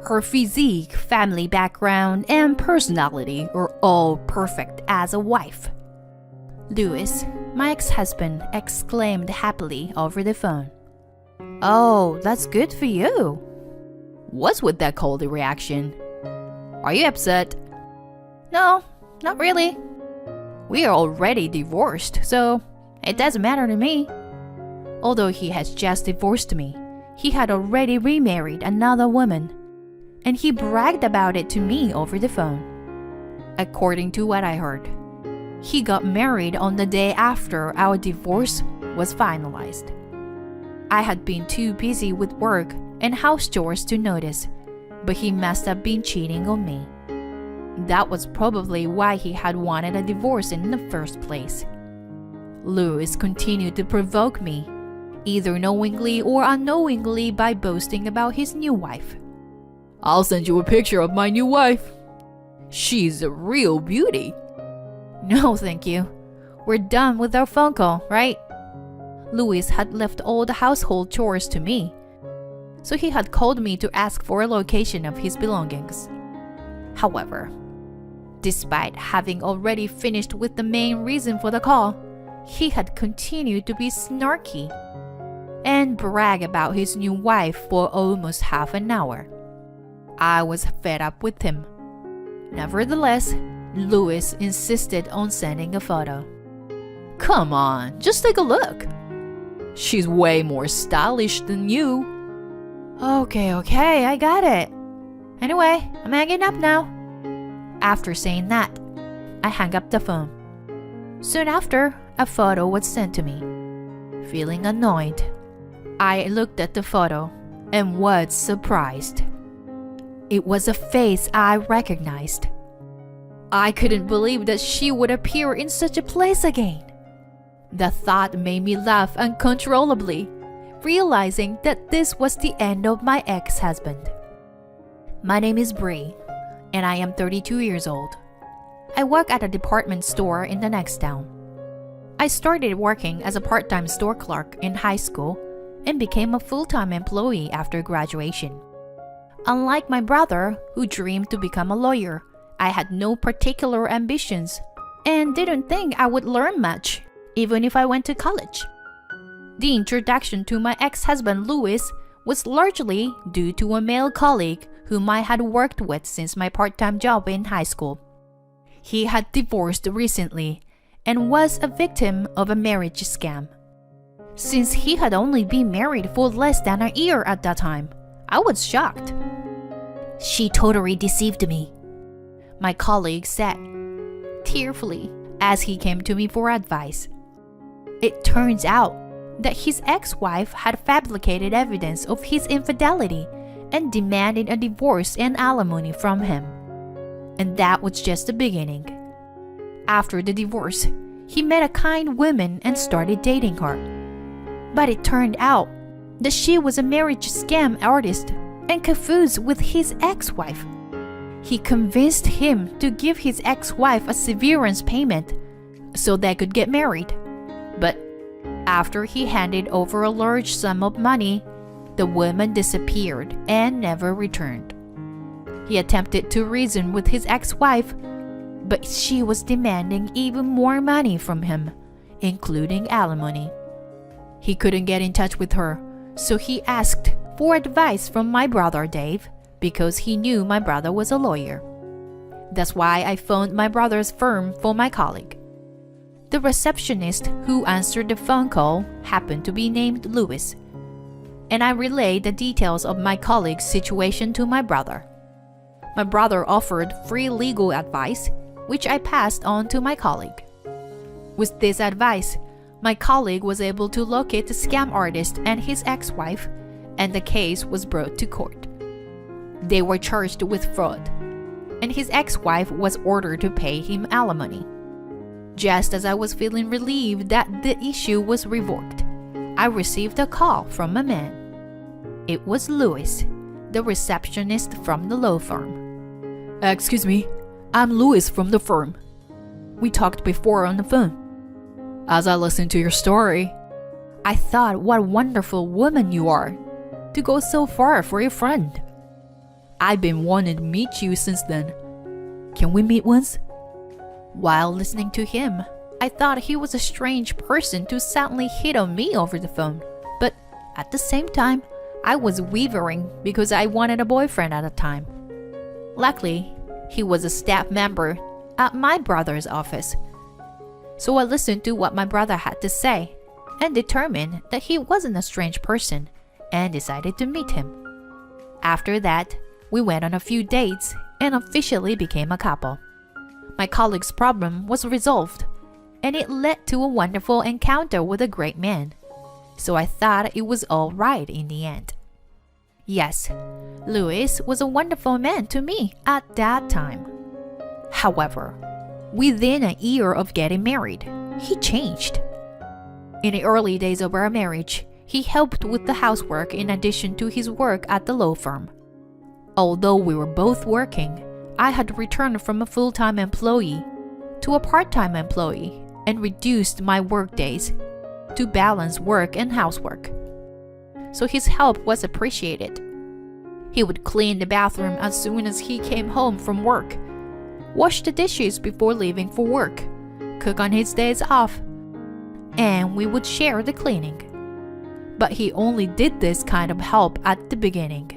Her physique, family background, and personality are all perfect as a wife. Louis, my ex-husband, exclaimed happily over the phone. "Oh, that's good for you." What's with that cold reaction? Are you upset? No, not really. We are already divorced, so it doesn't matter to me. Although he has just divorced me, he had already remarried another woman, and he bragged about it to me over the phone. According to what I heard, he got married on the day after our divorce was finalized. I had been too busy with work and house chores to notice, but he must have been cheating on me. That was probably why he had wanted a divorce in the first place. Louis continued to provoke me, either knowingly or unknowingly, by boasting about his new wife. "I'll send you a picture of my new wife. She's a real beauty." No, thank you. We're done with our phone call, right? Louis had left all the household chores to me, so he had called me to ask for a location of his belongings. However, despite having already finished with the main reason for the call, he had continued to be snarky and brag about his new wife for almost half an hour. I was fed up with him. Nevertheless, Louis insisted on sending a photo. "Come on, just take a look. She's way more stylish than you." Okay, I got it. Anyway, I'm hanging up now. After saying that, I hung up the phone. Soon after, a photo was sent to me. Feeling annoyed, I looked at the photo and was surprised. It was a face I recognized. I couldn't believe that she would appear in such a place again. The thought made me laugh uncontrollably, realizing that this was the end of my ex-husband. My name is Bree, and I am 32 years old. I work at a department store in the next town. I started working as a part-time store clerk in high school and became a full-time employee after graduation. Unlike my brother, who dreamed to become a lawyer, I had no particular ambitions and didn't think I would learn much, even if I went to college. The introduction to my ex-husband Louis was largely due to a male colleague whom I had worked with since my part-time job in high school. He had divorced recently and was a victim of a marriage scam. Since he had only been married for less than a year at that time, I was shocked. "She totally deceived me," my colleague said, tearfully, as he came to me for advice. It turns out that his ex-wife had fabricated evidence of his infidelity and demanded a divorce and alimony from him. And that was just the beginning. After the divorce, he met a kind woman and started dating her. But it turned out that she was a marriage scam artist and cahoots with his ex-wife. He convinced him to give his ex-wife a severance payment so they could get married. But after he handed over a large sum of money, the woman disappeared and never returned. He attempted to reason with his ex-wife, but she was demanding even more money from him, including alimony. He couldn't get in touch with her, so he asked for advice from my brother Dave, because he knew my brother was a lawyer. That's why I phoned my brother's firm for my colleague. The receptionist who answered the phone call happened to be named Louis, and I relayed the details of my colleague's situation to my brother. My brother offered free legal advice, which I passed on to my colleague. With this advice, my colleague was able to locate the scam artist and his ex-wife, and the case was brought to court. They were charged with fraud, and his ex-wife was ordered to pay him alimony. Just as I was feeling relieved that the issue was revoked, I received a call from a man. It was Louis, the receptionist from the law firm. "Excuse me, I'm Louis from the firm. We talked before on the phone. As I listened to your story, I thought what a wonderful woman you are to go so far for your friend. I've been wanting to meet you since then. Can we meet once?" While listening to him, I thought he was a strange person to suddenly hit on me over the phone. But at the same time, I was wavering because I wanted a boyfriend at the time. Luckily, he was a staff member at my brother's office. So I listened to what my brother had to say and determined that he wasn't a strange person and decided to meet him. After that, we went on a few dates and officially became a couple. My colleague's problem was resolved, and it led to a wonderful encounter with a great man. So I thought it was all right in the end. Yes, Louis was a wonderful man to me at that time. However, within a year of getting married, he changed. In the early days of our marriage, he helped with the housework in addition to his work at the law firm. Although we were both working, I had returned from a full-time employee to a part-time employee and reduced my work days to balance work and housework. So his help was appreciated. He would clean the bathroom as soon as he came home from work, wash the dishes before leaving for work, cook on his days off, and we would share the cleaning. But he only did this kind of help at the beginning,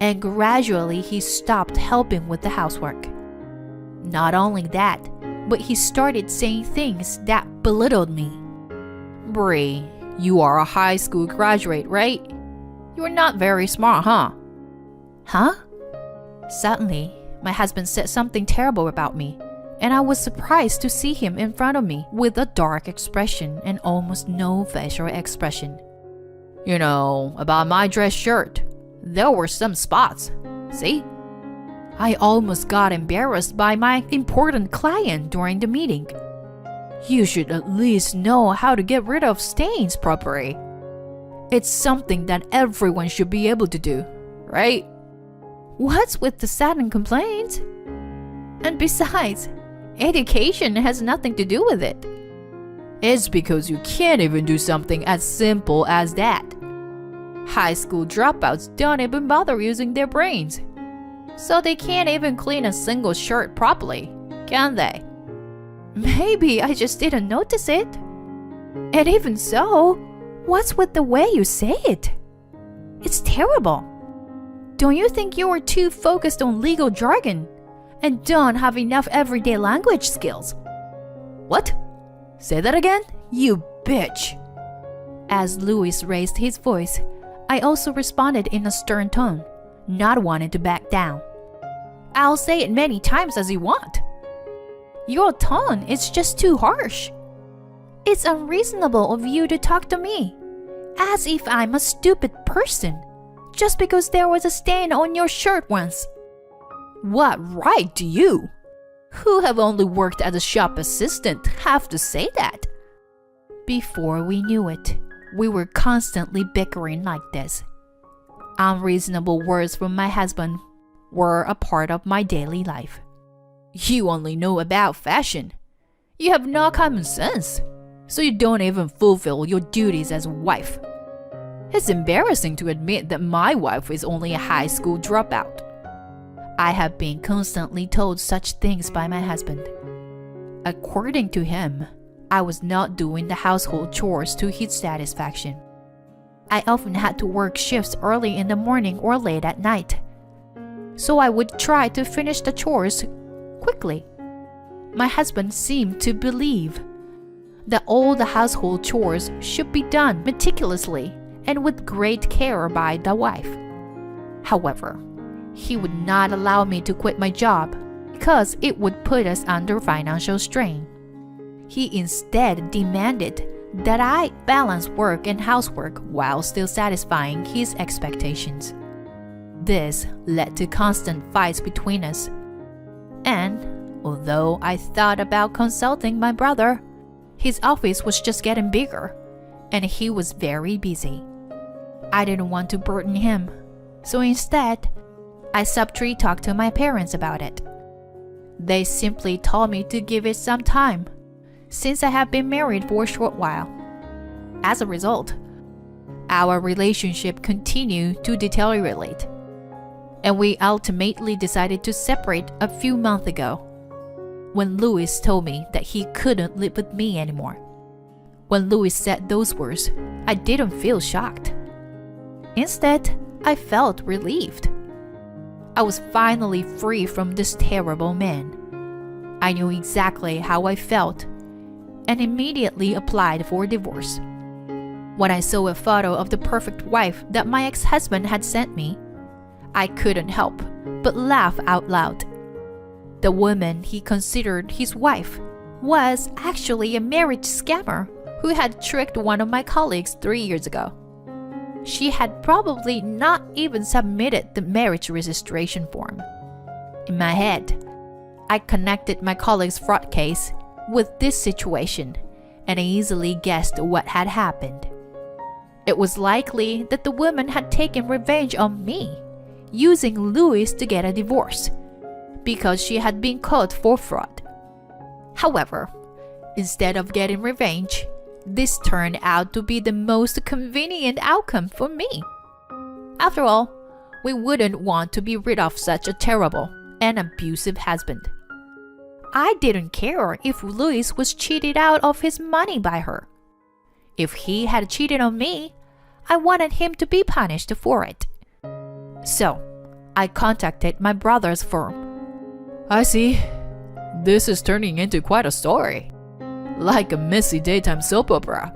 and gradually he stopped helping with the housework. Not only that, but he started saying things that belittled me. "Bree, you are a high school graduate, right? You're not very smart, huh?" Huh? Suddenly, my husband said something terrible about me, and I was surprised to see him in front of me with a dark expression and almost no facial expression. "You know, about my dress shirt, there were some spots. See?" I almost got embarrassed by my important client during the meeting. "You should at least know how to get rid of stains properly. It's something that everyone should be able to do, right?" What's with the sudden complaints? And besides, education has nothing to do with it. It's because you can't even do something as simple as that. High school dropouts don't even bother using their brains. So they can't even clean a single shirt properly, can they? Maybe I just didn't notice it. And even so, what's with the way you say it? It's terrible. Don't you think you are too focused on legal jargon and don't have enough everyday language skills? What? Say that again? You bitch. As Louis raised his voice, I also responded in a stern tone, not wanting to back down. I'll say it many times as you want. Your tone is just too harsh. It's unreasonable of you to talk to me, as if I'm a stupid person, just because there was a stain on your shirt once. What right do you, who have only worked as a shop assistant, have to say that? Before we knew it, we were constantly bickering like this. Unreasonable words from my husband were a part of my daily life. You only know about fashion. You have no common sense, so you don't even fulfill your duties as a wife. It's embarrassing to admit that my wife is only a high school dropout. I have been constantly told such things by my husband. According to him, I was not doing the household chores to his satisfaction. I often had to work shifts early in the morning or late at night, so I would try to finish the chores quickly. My husband seemed to believe that all the household chores should be done meticulously and with great care by the wife. However, he would not allow me to quit my job because it would put us under financial strain. He instead demanded that I balance work and housework while still satisfying his expectations. This led to constant fights between us. And although I thought about consulting my brother, his office was just getting bigger, and he was very busy. I didn't want to burden him, so instead, I subtly talked to my parents about it. They simply told me to give it some time, since I have been married for a short while. As a result, our relationship continued to deteriorate. and we ultimately decided to separate a few months ago, when Louis told me that he couldn't live with me anymore. When Louis said those words, I didn't feel shocked. Instead, I felt relieved. I was finally free from this terrible man. I knew exactly how I felt and immediately applied for divorce. When I saw a photo of the perfect wife that my ex-husband had sent me, I couldn't help but laugh out loud. The woman he considered his wife was actually a marriage scammer who had tricked one of my colleagues 3 years ago. She had probably not even submitted the marriage registration form. In my head, I connected my colleague's fraud case with this situation and I easily guessed what had happened. It was likely that the woman had taken revenge on me, using Louis to get a divorce, because she had been caught for fraud. However, instead of getting revenge, this turned out to be the most convenient outcome for me. After all, we wouldn't want to be rid of such a terrible and abusive husband. I didn't care if Louis was cheated out of his money by her. If he had cheated on me, I wanted him to be punished for it. So, I contacted my brother's firm. I see. This is turning into quite a story. Like a messy daytime soap opera.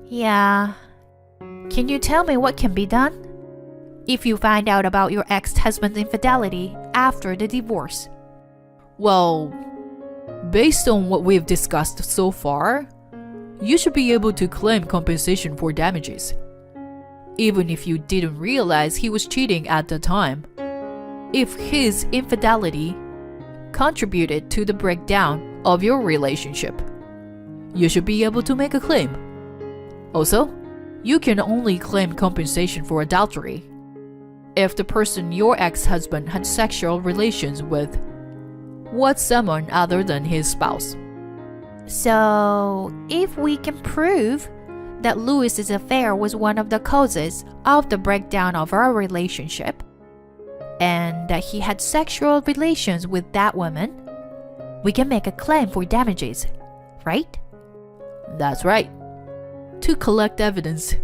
Yeah. Can you tell me what can be done? If you find out about your ex-husband's infidelity after the divorce. Well, based on what we've discussed so far, you should be able to claim compensation for damages, even if you didn't realize he was cheating at the time. If his infidelity contributed to the breakdown of your relationship, you should be able to make a claim. Also, you can only claim compensation for adultery if the person your ex-husband had sexual relations with was someone other than his spouse. So, if we can prove that Louis's affair was one of the causes of the breakdown of our relationship, and that he had sexual relations with that woman, we can make a claim for damages, right? That's right. To collect evidence,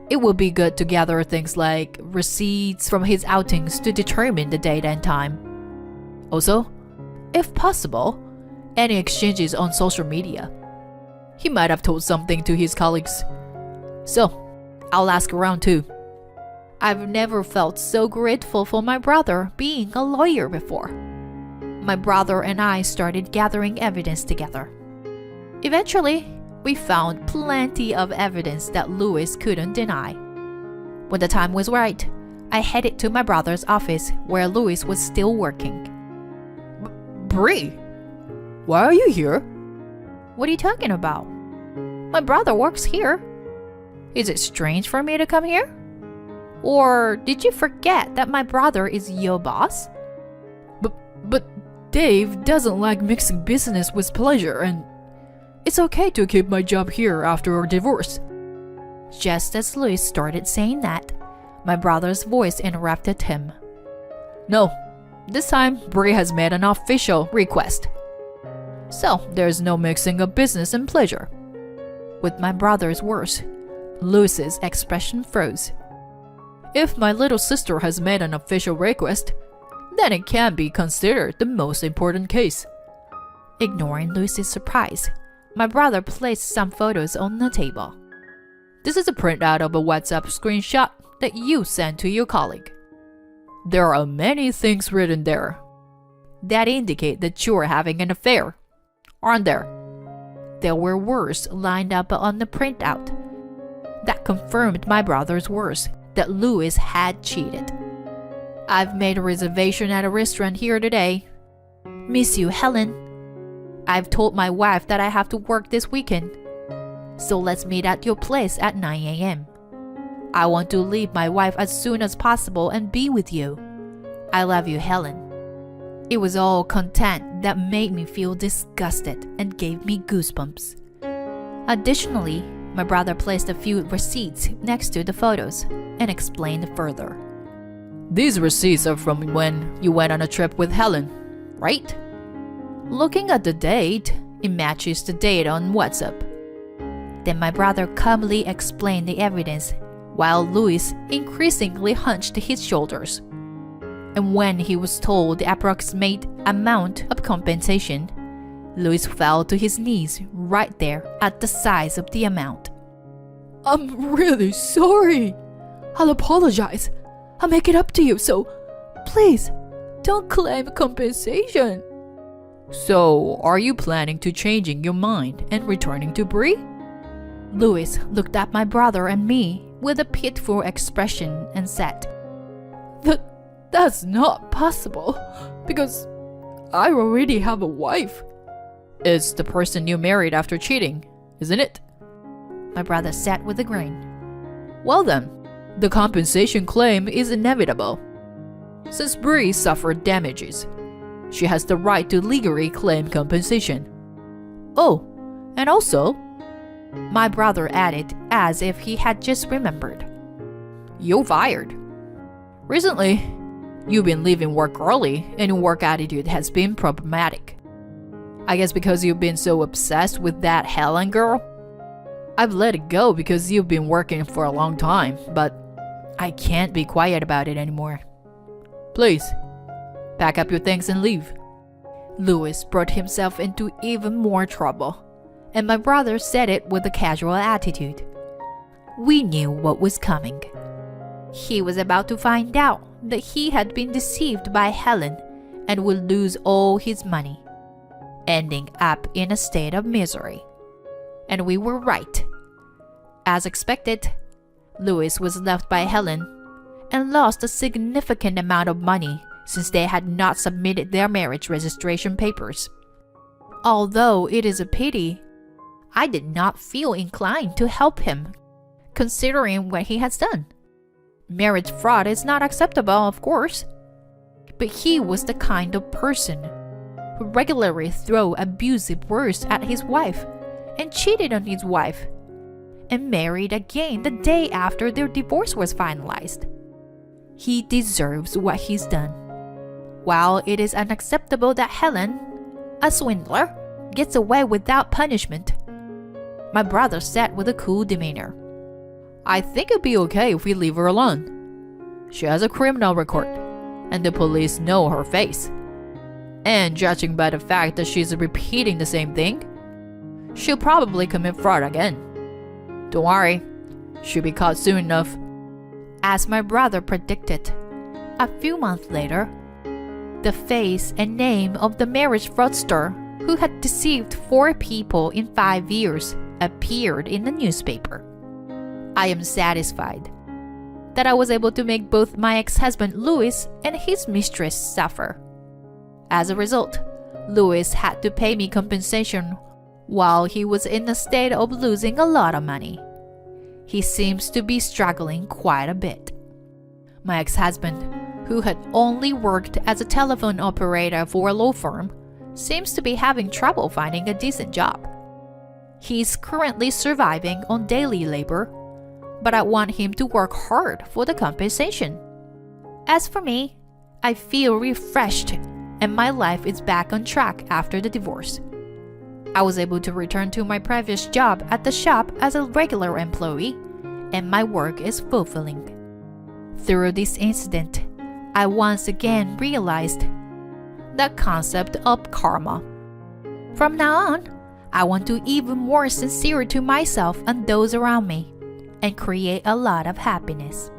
it would be good to gather things like receipts from his outings to determine the date and time. Also, if possible, any exchanges on social media. He might have told something to his colleagues. So, I'll ask around too. I've never felt so grateful for my brother being a lawyer before. My brother and I started gathering evidence together. Eventually, we found plenty of evidence that Louis couldn't deny. When the time was right, I headed to my brother's office where Louis was still working. Bree, why are you here? What are you talking about? My brother works here. Is it strange for me to come here? Or did you forget that my brother is your boss? But Dave doesn't like mixing business with pleasure, and it's okay to keep my job here after our divorce. Just as Louis started saying that, my brother's voice interrupted him. No, this time Bree has made an official request. So there's no mixing of business and pleasure. With my brother's words, Louis's expression froze. If my little sister has made an official request, then it can be considered the most important case. Ignoring Louis's surprise, my brother placed some photos on the table. This is a printout of a WhatsApp screenshot that you sent to your colleague. There are many things written there that indicate that you're having an affair, aren't there? There were words lined up on the printout that confirmed my brother's words that Louis had cheated. I've made a reservation at a restaurant here today. Miss you, Helen. I've told my wife that I have to work this weekend. So let's meet at your place at 9 a.m. I want to leave my wife as soon as possible and be with you. I love you, Helen. It was all content that made me feel disgusted and gave me goosebumps. Additionally, my brother placed a few receipts next to the photos and explained further. These receipts are from when you went on a trip with Helen, right? Looking at the date, it matches the date on WhatsApp. Then my brother calmly explained the evidence, while Louis increasingly hunched his shoulders. And when he was told the approximate amount of compensation, Louis fell to his knees right there at the size of the amount. I'm really sorry. I'll apologize. I'll make it up to you, so please don't claim compensation. So, are you planning to changing your mind and returning to Bree? Louis looked at my brother and me with a pitiful expression and said, That's not possible, because I already have a wife. It's the person you married after cheating, isn't it? My brother said with a grin. Well then, the compensation claim is inevitable. Since Bree suffered damages, she has the right to legally claim compensation. Oh, and also, my brother added as if he had just remembered, you're fired. Recently, you've been leaving work early and your work attitude has been problematic. I guess because you've been so obsessed with that Helen girl. I've let it go because you've been working for a long time, but I can't be quiet about it anymore. Please, pack up your things and leave. Louis brought himself into even more trouble, and my brother said it with a casual attitude. We knew what was coming. He was about to find out that he had been deceived by Helen and would lose all his money, ending up in a state of misery. And we were right. As expected, Louis was left by Helen and lost a significant amount of money since they had not submitted their marriage registration papers. Although it is a pity, I did not feel inclined to help him, considering what he has done. Marriage fraud is not acceptable, of course, but he was the kind of person who regularly threw abusive words at his wife and cheated on his wife and married again the day after their divorce was finalized. He deserves what he's done. While it is unacceptable that Helen, a swindler, gets away without punishment, my brother said with a cool demeanor, I think it'd be okay if we leave her alone. She has a criminal record, and the police know her face. And judging by the fact that she's repeating the same thing, she'll probably commit fraud again. Don't worry, she'll be caught soon enough. As my brother predicted, a few months later, the face and name of the marriage fraudster who had deceived 4 people in 5 years appeared in the newspaper. I am satisfied that I was able to make both my ex-husband Louis and his mistress suffer. As a result, Louis had to pay me compensation while he was in a state of losing a lot of money. He seems to be struggling quite a bit. My ex-husband, who had only worked as a telephone operator for a law firm, seems to be having trouble finding a decent job. He's currently surviving on daily labor, but I want him to work hard for the compensation. As for me, I feel refreshed and my life is back on track after the divorce. I was able to return to my previous job at the shop as a regular employee, and my work is fulfilling. Through this incident, I once again realized the concept of karma. From now on, I want to be even more sincere to myself and those around me, and create a lot of happiness.